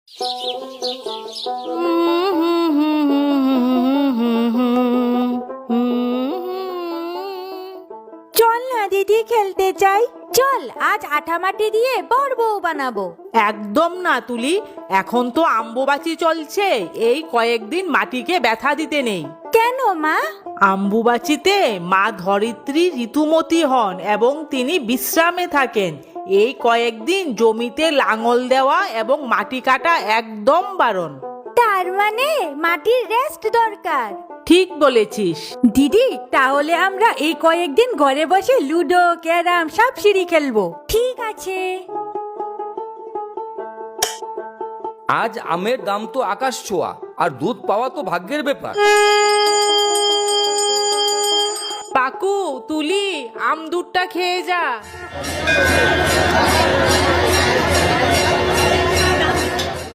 চল না দিদি, খেলতে চাই। চল, আজ আঠা মাটি দিয়ে বড় বউ বানাবো। একদম না তুলি, এখন তো আম্বুবাচি চলছে, এই কয়েকদিন মাটিকে ব্যথা দিতে নেই। কেন মা? আম্বুবাচিতে মা ধরিত্রী ঋতুমতী হন এবং তিনি বিশ্রামে থাকেন। এই কয়েকদিন জমিতে লাঙল দেওয়া এবং মাটি কাটা একদম বারণ। তার মানে মাটির রেস্ট দরকার। ঠিক বলেছিস দিদি, তাহলে আমরা এই কয়েকদিন ঘরে বসে লুডো, ক্যারাম সব সিঁড়ি খেলবো। ঠিক আছে। আজ আমের দাম তো আকাশ ছোঁয়া, আর দুধ পাওয়া তো ভাগ্যের ব্যাপার। পাকু, তুলি, আম দুধটা খেয়ে যা।